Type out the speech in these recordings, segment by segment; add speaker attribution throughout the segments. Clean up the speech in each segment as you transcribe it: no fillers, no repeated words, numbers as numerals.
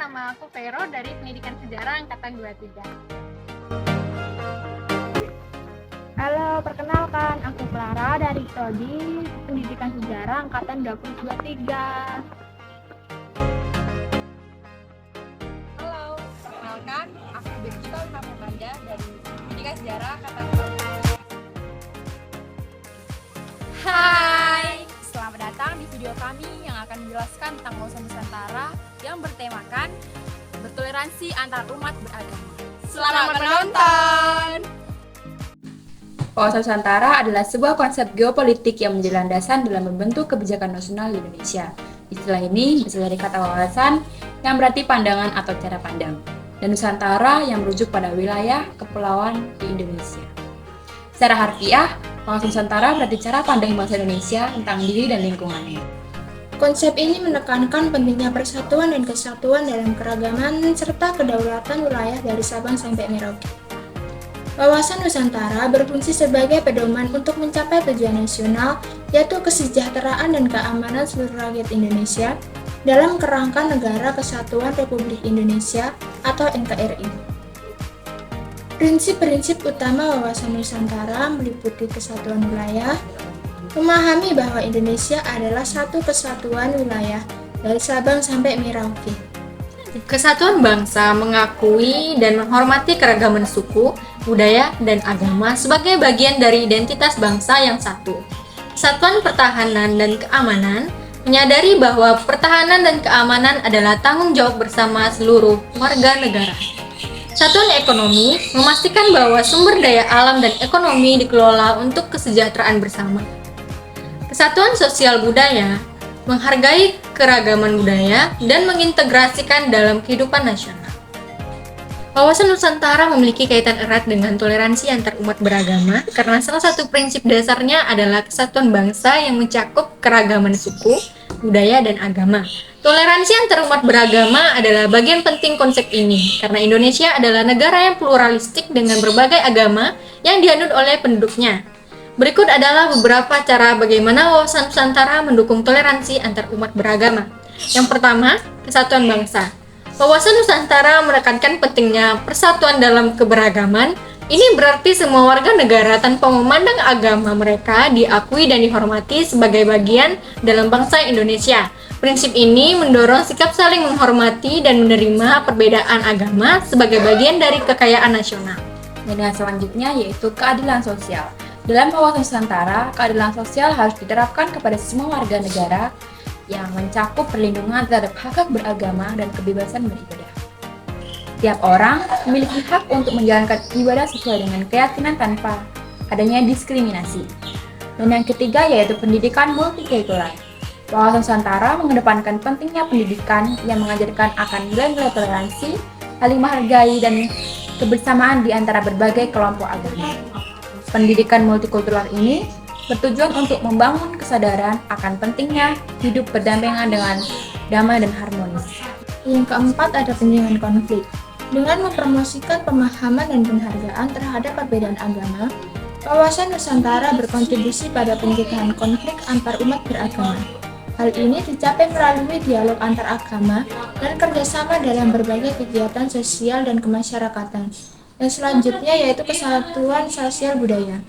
Speaker 1: nama aku Vero dari Pendidikan Sejarah Angkatan 23.
Speaker 2: Halo, perkenalkan, aku Clara dari Prodi Pendidikan Sejarah Angkatan 2023.
Speaker 3: Halo, perkenalkan, aku Birgita Pramanda dari Pendidikan Sejarah Angkatan 2023. Hai, selamat datang di video kami yang akan menjelaskan tentang wawasan Nusantara yang bertemakan bertoleransi antar umat beragama. Selamat menonton!
Speaker 4: Wawasan Nusantara adalah sebuah konsep geopolitik yang menjadi landasan dalam membentuk kebijakan nasional di Indonesia. Istilah ini berasal dari kata wawasan yang berarti pandangan atau cara pandang, dan Nusantara yang merujuk pada wilayah kepulauan di Indonesia. Secara harfiah, wawasan Nusantara berarti cara pandang bangsa Indonesia tentang diri dan lingkungannya.
Speaker 2: Konsep ini menekankan pentingnya persatuan dan kesatuan dalam keragaman serta kedaulatan wilayah dari Sabang sampai Merauke. Wawasan Nusantara berfungsi sebagai pedoman untuk mencapai tujuan nasional, yaitu kesejahteraan dan keamanan seluruh rakyat Indonesia dalam kerangka Negara Kesatuan Republik Indonesia atau NKRI. Prinsip-prinsip utama wawasan Nusantara meliputi kesatuan wilayah, memahami bahwa Indonesia adalah satu kesatuan wilayah dari Sabang sampai Merauke.
Speaker 3: Kesatuan bangsa mengakui dan menghormati keragaman suku, budaya, dan agama sebagai bagian dari identitas bangsa yang satu. Kesatuan pertahanan dan keamanan menyadari bahwa pertahanan dan keamanan adalah tanggung jawab bersama seluruh warga negara. Kesatuan ekonomi memastikan bahwa sumber daya alam dan ekonomi dikelola untuk kesejahteraan bersama. Kesatuan sosial budaya menghargai keragaman budaya dan mengintegrasikan dalam kehidupan nasional. Wawasan Nusantara memiliki kaitan erat dengan toleransi antar umat beragama karena salah satu prinsip dasarnya adalah kesatuan bangsa yang mencakup keragaman suku, budaya, dan agama. Toleransi antar umat beragama adalah bagian penting konsep ini karena Indonesia adalah negara yang pluralistik dengan berbagai agama yang dianut oleh penduduknya. Berikut adalah beberapa cara bagaimana wawasan Nusantara mendukung toleransi antar umat beragama. Yang pertama, kesatuan bangsa. Wawasan Nusantara menekankan pentingnya persatuan dalam keberagaman. Ini berarti semua warga negara tanpa memandang agama mereka diakui dan dihormati sebagai bagian dalam bangsa Indonesia. Prinsip ini mendorong sikap saling menghormati dan menerima perbedaan agama sebagai bagian dari kekayaan nasional.
Speaker 4: Dan yang selanjutnya yaitu keadilan sosial. Dalam wawasan Nusantara, keadilan sosial harus diterapkan kepada semua warga negara yang mencakup perlindungan terhadap hak-hak beragama dan kebebasan beribadah. Tiap orang memiliki hak untuk menjalankan ibadah sesuai dengan keyakinan tanpa adanya diskriminasi. Dan yang ketiga yaitu pendidikan multikultural. Wawasan Nusantara mengedepankan pentingnya pendidikan yang mengajarkan akan nilai-nilai toleransi, saling menghargai, dan kebersamaan di antara berbagai kelompok agama. Pendidikan multikultural ini bertujuan untuk membangun kesadaran akan pentingnya hidup berdampingan dengan damai dan harmonis.
Speaker 2: Yang keempat ada pencegahan konflik. Dengan mempromosikan pemahaman dan penghargaan terhadap perbedaan agama, wawasan Nusantara berkontribusi pada pencegahan konflik antar umat beragama. Hal ini dicapai melalui dialog antar agama dan kerjasama dalam berbagai kegiatan sosial dan kemasyarakatan. Dan selanjutnya yaitu kesatuan sosial budaya.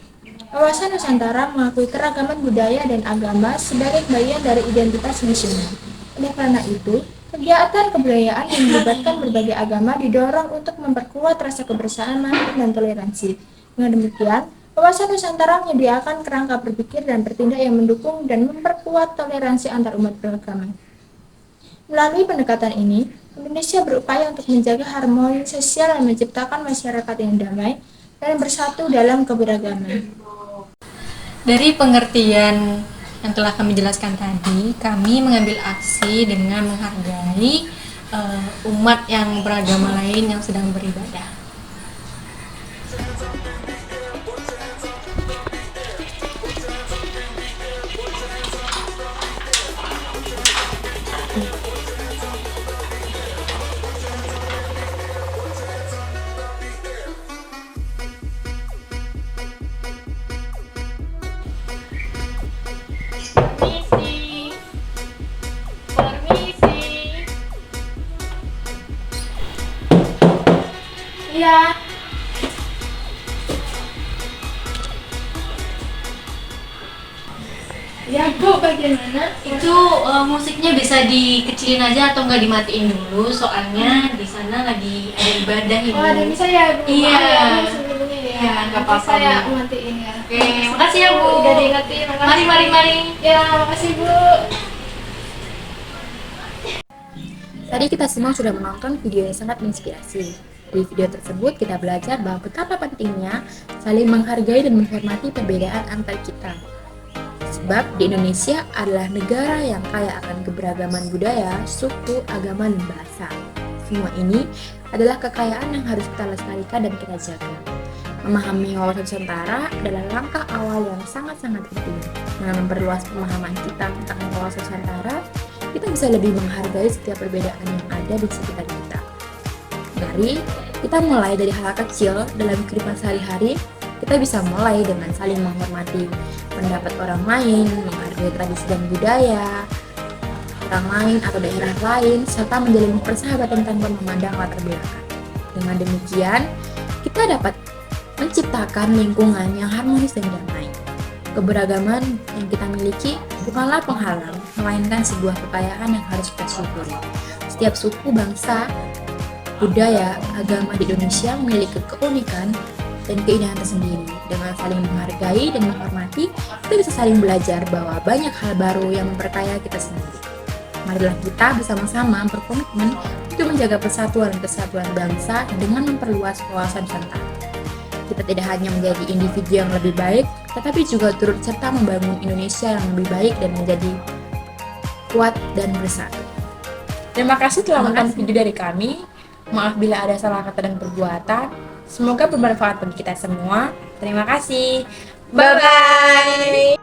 Speaker 2: Wawasan Nusantara mengakui keragaman budaya dan agama sebagai bagian dari identitas nasional. Oleh karena itu, kegiatan kebudayaan yang melibatkan berbagai agama didorong untuk memperkuat rasa kebersamaan dan toleransi. Dengan demikian, wawasan Nusantara menyediakan kerangka berpikir dan bertindak yang mendukung dan memperkuat toleransi antar umat beragama. Melalui pendekatan ini, Indonesia berupaya untuk menjaga harmoni sosial dan menciptakan masyarakat yang damai dan bersatu dalam keberagaman.
Speaker 3: Dari pengertian yang telah kami jelaskan tadi, kami mengambil aksi dengan menghargai umat yang beragama lain yang sedang beribadah.
Speaker 2: Ya Bu, bagaimana?
Speaker 3: Itu musiknya bisa dikecilin aja atau nggak dimatiin dulu, soalnya di sana lagi ada ibadah Ibu.
Speaker 2: Oh, ada bisa ya Bu?
Speaker 3: Iya.
Speaker 2: Maaf ya, Bu, sebelumnya ya.
Speaker 3: Iya, nggak
Speaker 2: Nanti
Speaker 3: apa-apa,
Speaker 2: saya
Speaker 3: Bu.
Speaker 2: matiin ya.
Speaker 3: Oke, makasih ya Bu.
Speaker 2: Udah diingetin, makasih.
Speaker 3: Mari.
Speaker 2: Ya, makasih Bu.
Speaker 4: Tadi kita semua sudah menonton video yang sangat menginspirasi. Di video tersebut kita belajar bahwa betapa pentingnya saling menghargai dan menghormati perbedaan antar kita. Sebab di Indonesia adalah negara yang kaya akan keberagaman budaya, suku, agama, dan bahasa. Semua ini adalah kekayaan yang harus kita lestarikan dan kita jaga. Memahami wawasan Nusantara adalah langkah awal yang sangat-sangat penting. Dengan memperluas pemahaman kita tentang wawasan Nusantara, kita bisa lebih menghargai setiap perbedaan yang ada di sekitar kita. Mari kita mulai dari hal kecil dalam kehidupan sehari-hari. Kita bisa mulai dengan saling menghormati pendapat orang lain, menghargai tradisi dan budaya orang lain atau daerah lain, serta menjalin persahabatan tanpa memandang latar belakang. Dengan demikian, kita dapat menciptakan lingkungan yang harmonis dan damai. Keberagaman yang kita miliki bukanlah penghalang, melainkan sebuah kekayaan yang harus kita syukuri. Setiap suku, bangsa, budaya, agama di Indonesia memiliki keunikan dan keindahan tersendiri. Dengan saling menghargai dan menghormati, kita bisa saling belajar bahwa banyak hal baru yang memperkaya kita sendiri. Marilah kita bersama-sama berkomitmen untuk menjaga persatuan dan kesatuan bangsa dengan memperluas wawasan Nusantara. Kita tidak hanya menjadi individu yang lebih baik, tetapi juga turut serta membangun Indonesia yang lebih baik dan menjadi kuat dan bersatu. Terima kasih telah menonton video dari kami. Maaf bila ada salah kata dan perbuatan. Semoga bermanfaat bagi kita semua. Terima kasih. Bye-bye.